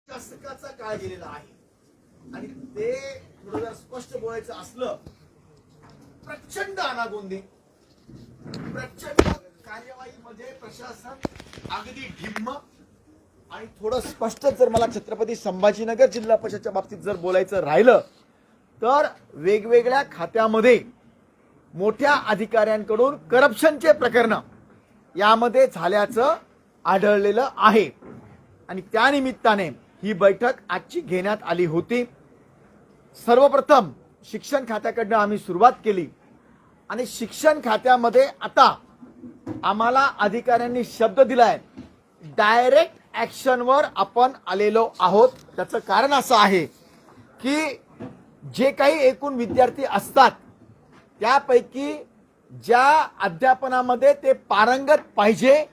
शासकाचा काळ गेलेला आहे आणि ते थोडं जर स्पष्ट बोलायचं असलं, प्रचंड अनागोंदी, प्रचंड कार्यवाहीमध्ये प्रशासन अगदी ढिम्म. आणि थोडं स्पष्ट जर मला छत्रपती संभाजीनगर जिल्हा परिषदेच्या बाबतीत जर बोलायचं राहिलं तर वेगवेगळ्या खात्यामध्ये मोठ्या अधिकाऱ्यांकडून करप्शनचे प्रकरण यामध्ये झाल्याचं आढळलेलं आहे. आणि त्या निमित्ताने ही बैठक आजची घेण्यात आली होती. सर्वप्रथम शिक्षण खात्याकडनं आम्ही सुरुवात केली आणि शिक्षण खात्यामध्ये आता आम्हाला अधिकाऱ्यांनी शब्द दिलाय, डायरेक्ट ऍक्शनवर आपण आलेलो आहोत. त्याचं कारण असं आहे की जे काही एकूण विद्यार्थी असतात त्यापैकी ज्या अध्यापनामध्ये ते पारंगत पाहिजे,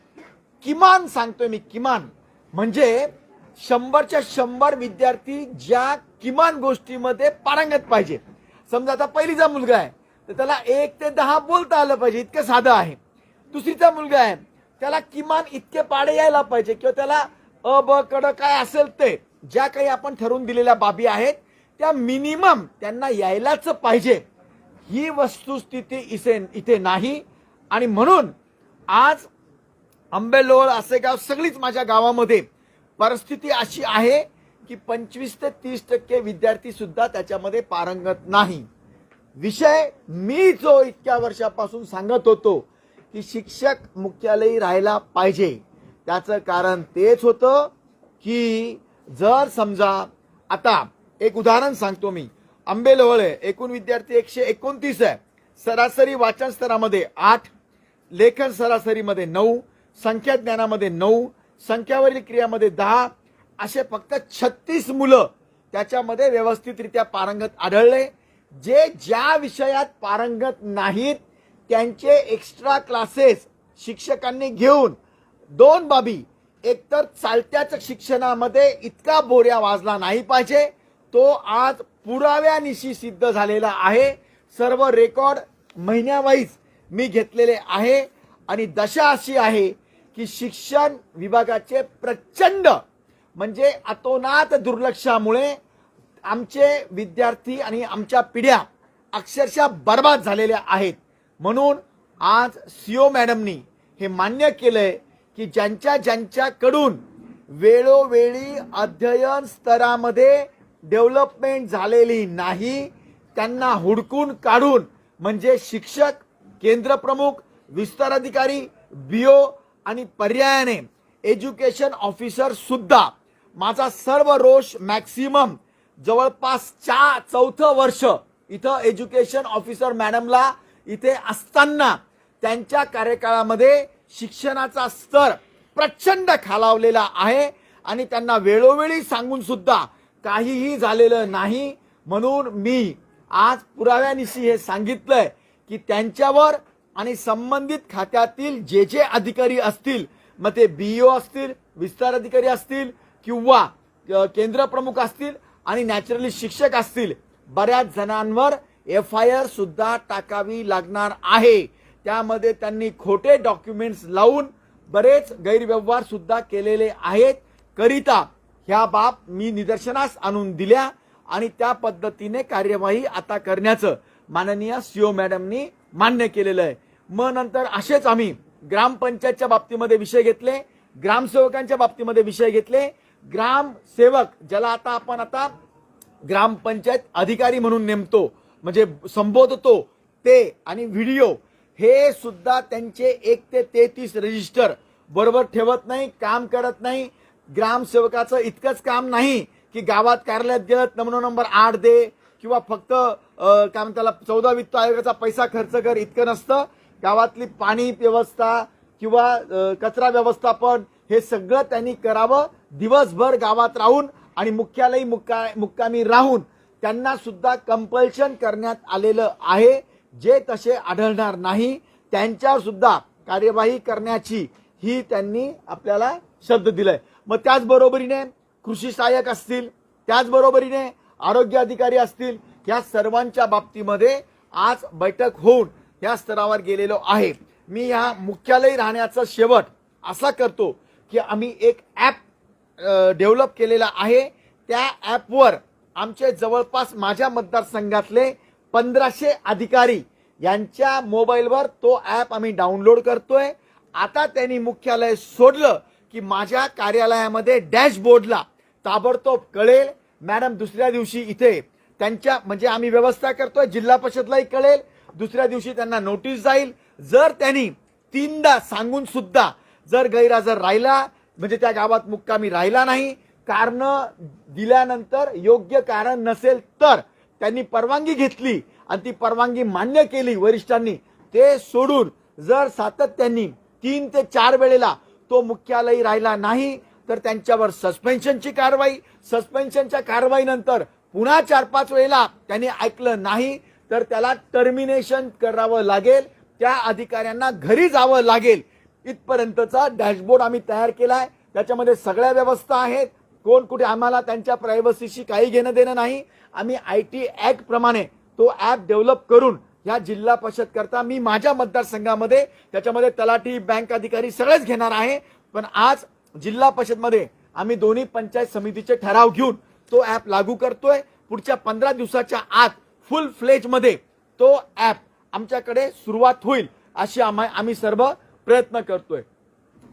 किमान सांगतोय मी, किमान म्हणजे 100च्या 100 विद्यार्थी ज्या किमान गोष्टीमध्ये पारंगत पाहिजे. समजा आता पहिलीचा मुलगा आहे तर त्याला 1 ते 10 बोलता आलं पाहिजे, इतकं साधं आहे. दुसरीचा मुलगा आहे त्याला किमान इतके पाडे यायला पाहिजे किंवा त्याला अ ब कड काय असेल ते ज्या काही आपण ठरवून दिलेल्या बाबी आहेत त्या मिनिमम त्यांना यायलाच पाहिजे. ही वस्तुस्थिती इथे नाही. आणि म्हणून आज आंबेलोळ, आसेगाव, सगळीच माझ्या गावामध्ये परिस्थिती अशी आहे की 25 ते 30% विद्यार्थी सुद्धा त्याच्यामध्ये पारंगत नाही. विषय मी जो इतक्या वर्षापासून सांगत होतो की शिक्षक मुख्यालयी राहायला पाहिजे, त्याचं कारण तेच होतं की जर समजा आता एक उदाहरण सांगतो मी, आंबेलोळ एकूण विद्यार्थी 129 आहे, सरासरी वाचन स्तरामध्ये 8, लेखन सरासरीमध्ये 9, संख्या ज्ञानामध्ये 9, संख्यावरील क्रियामध्ये 10, असे फक्त 36 मुलं त्याच्यामध्ये व्यवस्थितरित्या पारंगत आढळले. जे ज्या विषयात पारंगत नाहीत त्यांचे एक्स्ट्रा क्लासेस शिक्षकांनी घेऊन 2 बाबी, एकतर चालत्याच शिक्षणामध्ये इतका बोऱ्या वाजला नाही पाहिजे, तो आज पुराव्यानिशी सिद्ध झालेला आहे. सर्व रेकॉर्ड महिन्यावाईज मी घेतलेले आहे आणि दशा अशी आहे की शिक्षण विभागाचे प्रचंड म्हणजे अतोनात दुर्लक्षामुळे आमचे विद्यार्थी आणि आमच्या पिढ्या अक्षरशः बर्बाद झालेल्या आहेत. म्हणून आज सीओ मॅडमनी हे मान्य केलंय की ज्यांच्याकडून वेळोवेळी अध्ययन स्तरामध्ये डेव्हलपमेंट झालेली नाही त्यांना हुडकून काढून, म्हणजे शिक्षक, केंद्रप्रमुख, विस्तार अधिकारी, बीओ आणि पर्यायाने एज्युकेशन ऑफिसर सुद्धा, माझा सर्व रोष मॅक्सिमम जवळपास 4थं वर्ष इथं एज्युकेशन ऑफिसर मॅडमला इथे असताना त्यांच्या कार्यकाळामध्ये शिक्षणाचा स्तर प्रचंड खालावलेला आहे आणि त्यांना वेळोवेळी सांगून सुद्धा काहीही झालेलं नाही. म्हणून मी आज पुराव्यानिशी हे सांगितलंय की त्यांच्यावर आणि संबंधित खात्यातील जे अधिकारी असतील, मग ते बीईओ असतील, विस्तार अधिकारी असतील किंवा केंद्र प्रमुख असतील आणि नॅचरली शिक्षक असतील, बऱ्याच जणांवर FIR सुद्धा टाकावी लागणार आहे. त्यामध्ये त्यांनी खोटे डॉक्युमेंट्स लावून बरेच गैरव्यवहार सुद्धा केलेले आहेत. करिता ह्या बाब मी निदर्शनास आणून दिल्या आणि त्या पद्धतीने कार्यवाही आता करण्याचं माननीय सीओ मॅडमनी मान्य केलेलं आहे. मग नंतर असेच आम्ही ग्रामपंचायतच्या बाबतीमध्ये विषय घेतले, ग्रामसेवकांच्या बाबतीमध्ये विषय घेतले. ग्रामसेवक ज्याला आपण आता ग्रामपंचायत अधिकारी म्हणून नेमतो, म्हणजे संबोधतो ते, आणि व्हिडिओ हे सुद्धा त्यांचे 1 ते 33 रजिस्टर बरोबर ठेवत नाही, काम करत नाही. ग्रामसेवकाचं इतकंच काम नाही की गावात कार्यालयात गेलं नमुना नंबर 8 दे किंवा फक्त काय म्हणतात 14 वित्त आयोगाचा पैसा खर्च कर, इतकं नसतं. गावातली पाणी व्यवस्था किंवा कचरा व्यवस्थापन हे सगळं त्यांनी करावं. दिवसभर गावात राहून आणि मुख्यालयी मुक्कामी राहून त्यांना सुद्धा कंपल्शन करण्यात आलेलं आहे. जे तसे आढळणार नाही त्यांच्यावर सुद्धा कार्यवाही करण्याची ही त्यांनी आपल्याला शब्द दिलाय. मग त्याचबरोबरीने कृषी सहाय्यक असतील, त्याचबरोबरीने आरोग्य अधिकारी असतील, या सर्वांच्या बाबतीमध्ये आज बैठक होऊन या स्तरावर गेलेलो आहे. मी या मुख्यालयी राहण्याचा शेवट असा करतो की आम्ही एक ॲप डेव्हलप केलेला आहे त्या ॲपवर आमचे जवळपास माझ्या मतदारसंघातले 1500 अधिकारी यांच्या मोबाईलवर तो ॲप आम्ही डाउनलोड करतोय। आता त्यांनी मुख्यालय सोडलं की माझ्या कार्यालयामध्ये डॅशबोर्डला ताबडतोब कळेल। मॅडम दुसऱ्या दिवशी इथे त्यांच्या म्हणजे आम्ही व्यवस्था करतोय, जिल्हा परिषदलाही कळेल, दुसऱ्या दिवशी त्यांना नोटीस जाईल। जर त्यांनी 3दा सांगून सुद्धा जर गैरहजर राहिला म्हणजे त्या गावात मुक्कामी राहिला नाही, कारण दिल्यानंतर योग्य कारण नसेल तर त्यांनी परवानगी घेतली आणि ती परवानगी मान्य केली वरिष्ठांनी, ते सोडून जर सातत्याने 3 ते 4 वेळेला तो मुख्यालयी राहिला नाही तर त्यांच्यावर सस्पेन्शनची कारवाई, सस्पेन्शनच्या कारवाईनंतर पुन्हा 4-5 वेळेला त्यांनी ऐकलं नाही तर त्याला टर्मिनेशन करावं लागेल, त्या अधिकाऱ्यांना घरी जावं लागेल। इथपर्यंतचा डॅशबोर्ड आम्ही तयार केलाय, त्याच्यामध्ये सगळ्या व्यवस्था आहेत। कोण कुठे आम्हाला त्यांच्या प्रायव्हसीशी काही घेणं देणं नाही। आम्ही IT ऍक्ट प्रमाणे तो ॲप डेव्हलप करून या जिल्हा परिषद करता मी माझ्या मतदारसंघामध्ये त्याच्यामध्ये तलाठी, बँक अधिकारी सगळेच घेणार आहे। पण आज जिल्हा परिषदमध्ये आम्ही दोन्ही पंचायत समितीचे ठराव घेऊन तो ॲप लागू करतोय। पुढच्या 15 दिवसाच्या आत फुल फ्लेज मध्ये तो ॲप आमच्याकडे सुरुवात होईल अशी आम्ही सर्व प्रयत्न करतोय।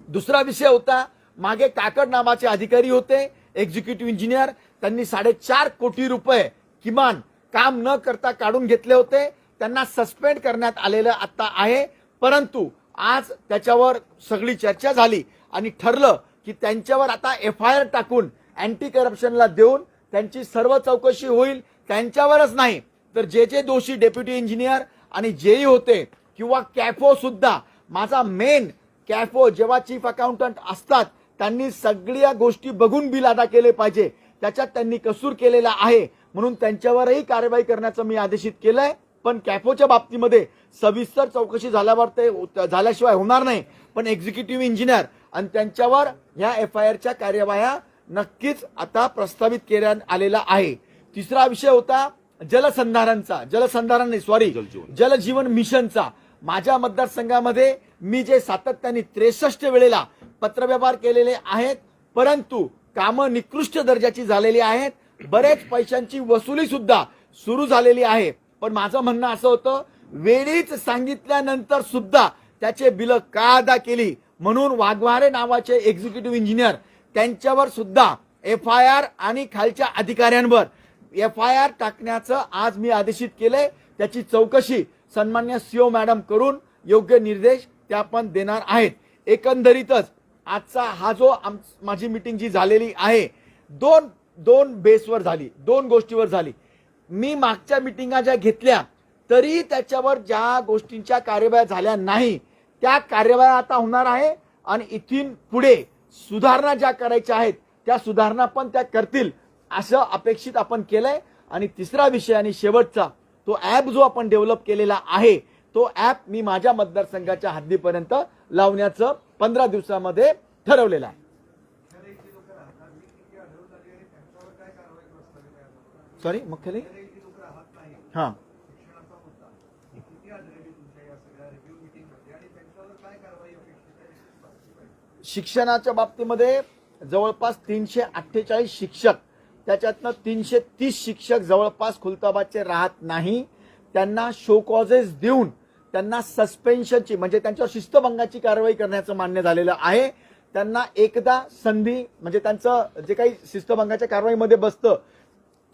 दुसरा विषय होता, मागे काकड नावाचे अधिकारी होते, एक्झिक्युटिव्ह इंजिनियर, त्यांनी 4.5 कोटी रुपये किमान काम न करता काढून घेतले होते, त्यांना सस्पेंड करण्यात आलेलं आता आहे। परंतु आज त्याच्यावर सगळी चर्चा झाली आणि ठरलं की त्यांच्यावर आता FIR टाकून अँटी करप्शनला देऊन त्यांची सर्व चौकशी होईल। त्यांच्यावरच नाही तर जे दोषी डेप्युटी इंजिनियर आणि जेई होते किंवा कॅफो सुद्धा, माझा मेन कॅफो जेव्हा चीफ अकाउंटंट असतात त्यांनी सगळ्या गोष्टी बघून बिल अदा केले पाहिजे, त्याच्यात त्यांनी कसूर केलेला आहे म्हणून त्यांच्यावरही कारवाई करण्याचं मी आदेशित केलंय। पण कॅफोच्या बाबतीमध्ये सविस्तर चौकशी झाल्यावर ते झाल्याशिवाय होणार नाही, पण एक्झिक्युटिव्ह इंजिनियर आणि त्यांच्यावर ह्या FIRच्या कार्यवाह्या नक्कीच आता प्रस्तावित करण्यात आलेला आहे। तिसरा विषय होता जलजीवन मिशनचा। माझ्या मतदारसंघामध्ये मी जे सातत्याने 63 वेळेला पत्रव्यवहार केलेले आहेत, परंतु कामं निकृष्ट दर्जाची झालेली आहेत, बरेच पैशांची वसुली सुद्धा सुरू झालेली आहे। पण माझं म्हणणं असं होतं, वेळीच सांगितल्यानंतर सुद्धा त्याचे बिल का अदा केली, म्हणून वाघमारे नावाचे एक्झिक्युटिव्ह इंजिनियर त्यांच्यावर सुद्धा FIR आणि खालच्या अधिकाऱ्यांवर FIR टाकण्याचं आज मी आदेशित केलंय। त्याची चौकशी सन्मान्य CO मॅडम करून योग्य निर्देश त्या पण देणार आहेत। एकंदरीतच आजचा हा जो माझी मीटिंग जी झालेली आहे, दोन बेसवर झाली, 2 गोष्टीवर झाली। मी मागच्या मीटिंगा ज्या घेतल्या तरी त्याच्यावर ज्या गोष्टींच्या कार्यवाह्या झाल्या नाही त्या कार्यवाह्या आता होणार आहे आणि इथून पुढे सुधारणा ज्या करायच्या आहेत त्या सुधारणा पण त्या करतील असं अपेक्षित आपण केलंय। आणि तिसरा विषय आणि शेवटचा, तो ॲप जो आपण डेव्हलप केलेला आहे तो ॲप मी माझ्या मतदारसंघाच्या हद्दीपर्यंत लावण्याचं 15 दिवसामध्ये ठरवलेलं आहे। सॉरी मुख्यालय हां शिक्षणाच्या बाबतीमध्ये जवळपास 348 शिक्षक, त्याच्यातनं 330 शिक्षक जवळपास खुलताबादचे राहत नाही, त्यांना शो कॉजेस देऊन त्यांना सस्पेन्शनची म्हणजे त्यांच्यावर शिस्तभंगाची कारवाई करण्याचं मान्य झालेलं आहे। त्यांना एकदा संधी म्हणजे त्यांचं जे काही शिस्तभंगाच्या कारवाईमध्ये बसतं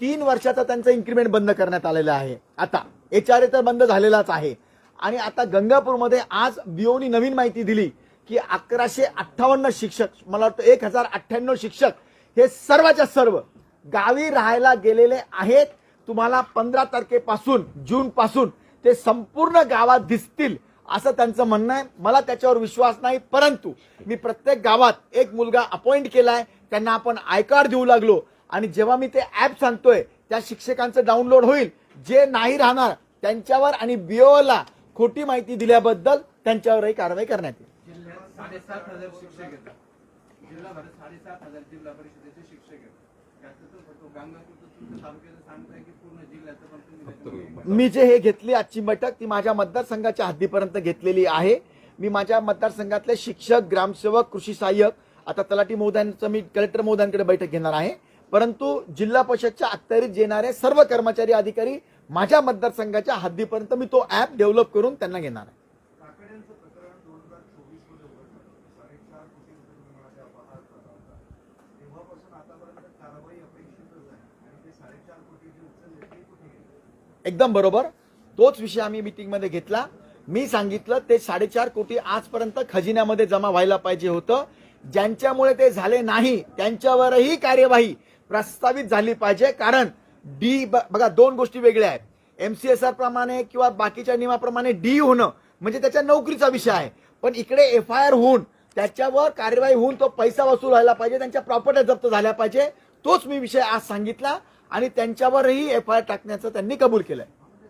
3 वर्षाचा त्यांचा इन्क्रिमेंट बंद करण्यात आलेला आहे। आता HRA तर बंद झालेलाच आहे आणि आता गंगापूरमध्ये आज BOनी नवीन माहिती दिली की 1158 शिक्षक, मला वाटतं 1098 शिक्षक हे सर्वच्या सर्व गावी राहायला गेलेले आहेत। तुम्हाला 15 तारखेपासून जून पासून ते संपूर्ण गावात दिसतील असं त्यांचं म्हणणं आहे। मला त्याच्यावर विश्वास नाही, परंतु मी प्रत्येक गावात एक मुलगा अपॉइंट केलाय, त्यांना आपण आय कार्ड देऊ लागलो आणि जेव्हा मी ते ॲप सांगतोय त्या शिक्षकांचं डाउनलोड होईल, जे नाही राहणार त्यांच्यावर आणि BOला खोटी माहिती दिल्याबद्दल त्यांच्यावरही कारवाई करण्यात येईल। 7,500 शिक्षक येतात जिल्हाभरात, 7,500 जिल्हा परिषदेचे शिक्षक येतात। मी जे हे घेतली आजची बैठक ती माझ्या मतदारसंघाच्या हद्दीपर्यंत घेतलेली आहे। मी माझ्या मतदारसंघातले शिक्षक, ग्रामसेवक, कृषी सहाय्यक आता तलाठी महोदयांचं मी कलेक्टर महोदयांकडे बैठक घेणार आहे, परंतु जिल्हा परिषदच्या अखत्यारीत येणारे सर्व कर्मचारी अधिकारी माझ्या मतदारसंघाच्या हद्दीपर्यंत मी तो ऍप डेव्हलप करून त्यांना घेणार आहे. काकड्यांचं प्रकरण 2024 मध्ये उघडलं. 4.5 कोटी रुपये तुम्हाला त्या अपहार झाला होता. तेव्हापासून आतापर्यंत कारवाई अपेक्षितच आहे आणि ते 4.5 कोटी जे उचलले ते कुठे गेले? एकदम बरोबर, तोच विषय आम्ही मीटिंगमध्ये घेतला. मी सांगितलं ते 4.5 कोटी आजपर्यंत खजिन्यामध्ये जमा व्हायला पाहिजे होतं. ज्यांच्यामुळे ते झाले नाही त्यांच्यावरही कार्यवाही प्रस्तावित झाली पाहिजे. कारण बघा, दोन गोष्टी वेगळ्या आहेत. MCSR प्रमाणे किंवा बाकीच्या नियमाप्रमाणे डी होणं म्हणजे त्याच्या नोकरीचा विषय आहे, पण इकडे FIR होऊन त्याच्यावर कार्यवाही होऊन तो पैसा वसूल व्हायला पाहिजे, त्यांच्या प्रॉपर्टी जप्त झाल्या पाहिजे. तोच मी विषय आज सांगितला आणि त्यांच्यावरही FIR टाकण्याचं त्यांनी कबूल केलंय.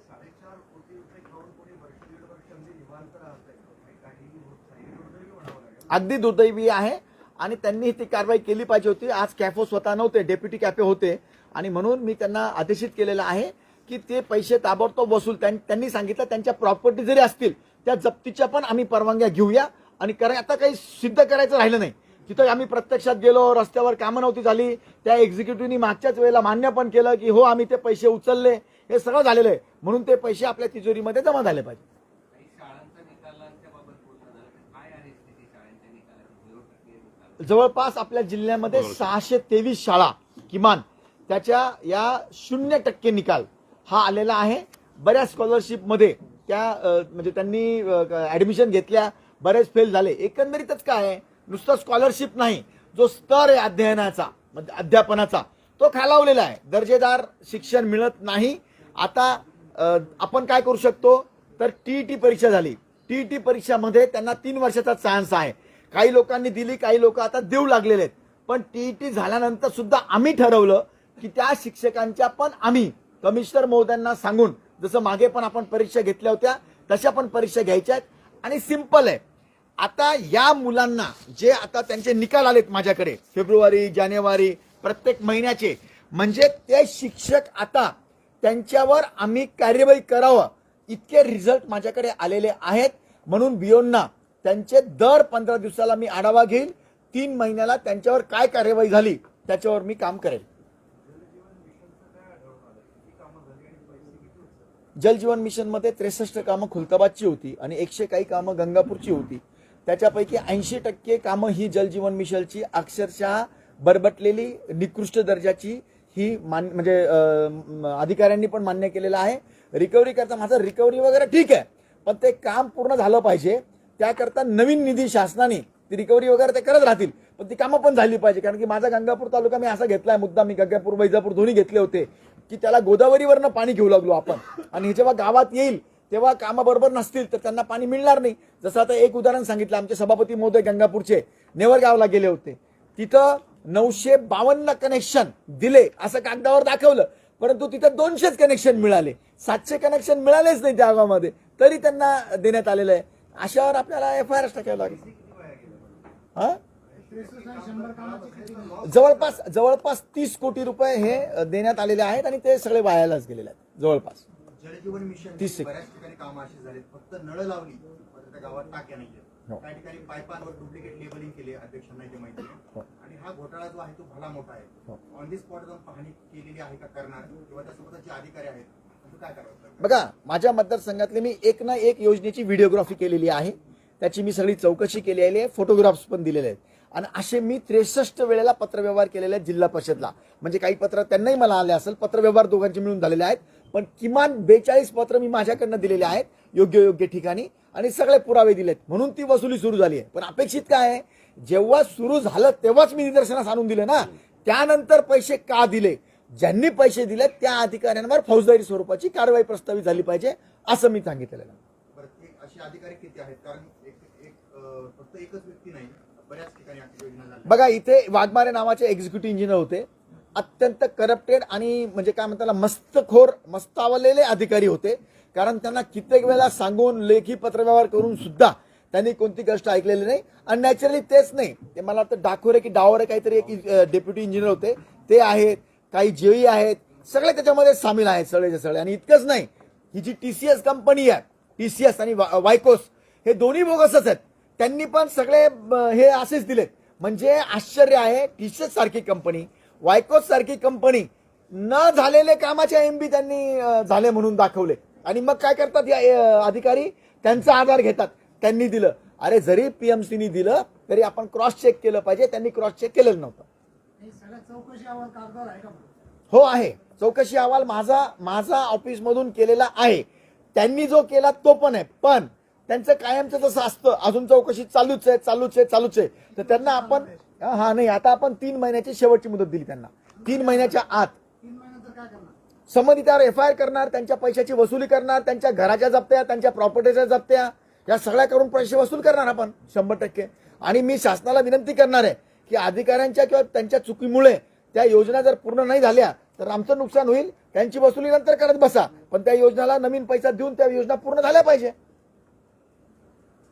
4.5 कोटी रुपये खाऊन कोणी वर्ष दीड वर्ष अगदी निवांत राहतंय, काहीही होत नाही, हे दुर्दैवी म्हणावं लागेल. अगदी दुर्दैवी आहे आणि त्यांनी ती कारवाई केली पाहिजे होती. आज कॅफो स्वतः नव्हते, डेप्युटी कॅफे होते आणि म्हणून मी त्यांना आदेशित केलेलं आहे की ते पैसे ताबडतोब वसूल त्यांनी सांगितलं त्यांच्या प्रॉपर्टी जरी असतील त्या जप्तीच्या पण आम्ही परवानग्या घेऊया. आणि कारण आता काही सिद्ध करायचं राहिलं नाही. तिथं आम्ही प्रत्यक्षात गेलो, रस्त्यावर कामं नव्हती झाली, त्या एक्झिक्युटिव्हनी मागच्याच वेळेला मान्य पण केलं की हो आम्ही ते पैसे उचलले, हे सगळं झालेलं आहे. म्हणून ते पैसे आपल्या तिजोरीमध्ये जमा झाले पाहिजे. शाळांच्या निकालांच्या बाबत बोलणं झालं तर काय आहे स्थिती शाळांच्या निकालाची? 0% निकाल जवळपास आपल्या जिल्ह्यामध्ये 623 शाळा किमान त्याच्या या 0% निकाल हा आलेला आहे. बऱ्याच स्कॉलरशिपमध्ये त्या म्हणजे त्यांनी ऍडमिशन घेतल्या, बरेच फेल झाले. एकंदरीतच काय आहे, नुसतं स्कॉलरशिप नाही, जो स्तर आहे अध्ययनाचा म्हणजे अध्यापनाचा तो खालावलेला आहे. दर्जेदार शिक्षण मिळत नाही. आता आपण काय करू शकतो तर TET परीक्षा झाली. TET परीक्षामध्ये त्यांना 3 वर्षाचा चान्स आहे. काही लोकांनी दिली, काही लोक आता देऊ लागलेले आहेत. पण TET झाल्यानंतर सुद्धा आम्ही ठरवलं की त्या शिक्षकांच्या पण आम्ही कमिशनर महोदयांना सांगून, जसं मागे पण आपण परीक्षा घेतल्या होत्या तशा पण परीक्षा घ्यायच्या आहेत. आणि सिंपल आहे, आता या मुलांना जे आता त्यांचे निकाल आलेत माझ्याकडे फेब्रुवारी जानेवारी प्रत्येक महिन्याचे, म्हणजे ते शिक्षक आता त्यांच्यावर आम्ही कार्यवाही करावं इतके रिझल्ट माझ्याकडे आलेले आहेत. म्हणून बियोंना त्यांचे दर 15 दिवसाला मी आढावा घेईल. 3 महिन्याला त्यांच्यावर काय कार्यवाही झाली त्याच्यावर मी काम करेल. जल जीवन मिशन मध्ये 63 कामं खुलताबादची होती आणि 100 काही कामं गंगापूरची होती. त्याच्यापैकी 80% कामं ही जल जीवन मिशनची अक्षरशः बरबटलेली निकृष्ट दर्जाची ही म्हणजे अधिकाऱ्यांनी पण मान्य केलेलं आहे. रिकव्हरी करता माझं रिकव्हरी वगैरे ठीक आहे, पण ते काम पूर्ण झालं पाहिजे. त्याकरता नवीन निधी शासनाने ती रिकव्हरी वगैरे ते करत राहतील, पण ती कामं पण झाली पाहिजे. कारण की माझा गंगापूर तालुका मी असा घेतलाय मुद्दा, मी गंगापूर वैजापूर दोन्ही घेतले होते की त्याला गोदावरीवरनं पाणी घेऊ लागलो आपण. आणि हे जेव्हा गावात येईल तेव्हा कामं बरोबर नसतील तर त्यांना पाणी मिळणार नाही. जसं आता एक उदाहरण सांगितलं, आमचे सभापती महोदय गंगापूरचे नेवरगावला गेले होते. तिथं 952 कनेक्शन दिले असं कागदावर दाखवलं, परंतु तिथं 200च कनेक्शन मिळाले. 700 कनेक्शन मिळालेच नाही त्या गावामध्ये, तरी त्यांना देण्यात आलेलं आहे. अशावर आपल्याला FIR टाकावं लागेल. हा, जवळपास 30 कोटी रुपये हे देण्यात आलेले आहेत आणि ते सगळे वायालाच गेलेले आहेत. जवळपास जलजीवन मिशन 30 बऱ्याच ठिकाणी कामं अशी झालीत, फक्त नळ लावली मात्र त्या गावात टाक्या नाही. हो. काही ठिकाणी पाईपांवर डुप्लिकेट लेबलिंग केले, अध्यक्षांना इथे माहिती आहे. आणि हा घोटाळा जो आहे तो भला मोठा आहे. हो. ऑन दी स्पॉट जाऊन पाहणी केलेली आहे का करणार, किंवा त्यासोबतच जे अधिकारी आहेत असं काय करावं? बघा, माझ्या मतदारसंघातली मी एक ना एक योजनेची व्हिडिओग्राफी केलेली आहे, त्याची मी सगळी चौकशी केलेली आहे, फोटोग्राफ्स पण दिलेले आहेत. आणि असे मी 63 वेळेला पत्रव्यवहार केलेले आहेत जिल्हा परिषदला. म्हणजे काही पत्र त्यांनाही मला आले असेल, पत्रव्यवहार दोघांचे मिळून झालेले आहेत. पण किमान 42 पत्र मी माझ्याकडनं दिलेले आहेत योग्य ठिकाणी आणि सगळे पुरावे दिलेत. म्हणून ती वसुली सुरू झाली आहे. पण अपेक्षित काय आहे, जेव्हा सुरू झालं तेव्हाच मी निदर्शनास आणून दिले ना. त्यानंतर पैसे का दिले, ज्यांनी पैसे दिले त्या अधिकाऱ्यांवर फौजदारी स्वरूपाची कारवाई प्रस्तावित झाली पाहिजे असं मी सांगितलेलं आहे. बरं, असे अधिकारी किती आहेत? कारण फक्त एकच व्यक्ती नाही, बऱ्याच ठिकाणी अशी योजना झाली. बघा, इथे वाघमारे नावाचे एक्झिक्युटिव्ह इंजिनियर होते, अत्यंत करप्टेड आणि म्हणजे काय म्हणतात मस्तावलेले अधिकारी होते. कारण त्यांना कित्येक वेळा सांगून लेखी पत्रव्यवहार करून सुद्धा त्यांनी कोणती गोष्ट ऐकलेली नाही. आणि नॅचरली तेच नाही, ते मला वाटतं डाकोरे की डावरे काहीतरी एक डेप्युटी इंजिनियर होते, ते आहेत, काही जेई आहेत, सगळे त्याच्यामध्ये सामील आहेत सगळेचे सगळे. आणि इतकंच नाही, ही जी TCS कंपनी आहे, TCS आणि वायकोस हे दोन्ही बोगसच आहेत. त्यांनी पण सगळे हे असेच दिलेत. म्हणजे आश्चर्य आहे, टीसीएस सारखी कंपनी, वायकोस सारखी कंपनी न झालेले कामाचे एमबी त्यांनी झाले म्हणून दाखवले. आणि मग काय करतात या अधिकारी, त्यांचा आधार घेतात. त्यांनी दिलं. अरे जरी पीएमसीनी दिलं तरी आपण क्रॉस चेक केलं पाहिजे. त्यांनी क्रॉस चेक केलेलं नव्हतं. चौकशी अहवाल कागदावर आहे का? हो आहे. चौकशी अहवाल माझा ऑफिसमधून केलेला आहे. त्यांनी जो केला तो पण आहे. पण त्यांचं कायमचं जसं असतं, अजून चौकशी चालूच आहे. तर त्यांना आपण नाही, आता आपण 3 महिन्याची शेवटची मुदत दिली त्यांना. 3 महिन्याच्या आत 3 महिन्यानंतर काय करणार? संबंधित त्यावर एफआयआर करणार, त्यांच्या पैशाची वसुली करणार, त्यांच्या घराच्या जप्त्या, त्यांच्या प्रॉपर्टीच्या जप्त्या, या सगळ्या करून पैसे वसूल करणार आपण 100%. आणि मी शासनाला विनंती करणार आहे की अधिकाऱ्यांच्या किंवा त्यांच्या चुकीमुळे त्या योजना जर पूर्ण नाही झाल्या तर आमचं नुकसान होईल. त्यांची वसुली नंतर करत बसा, पण त्या योजनाला नवीन पैसा देऊन त्या योजना पूर्ण झाल्या पाहिजे.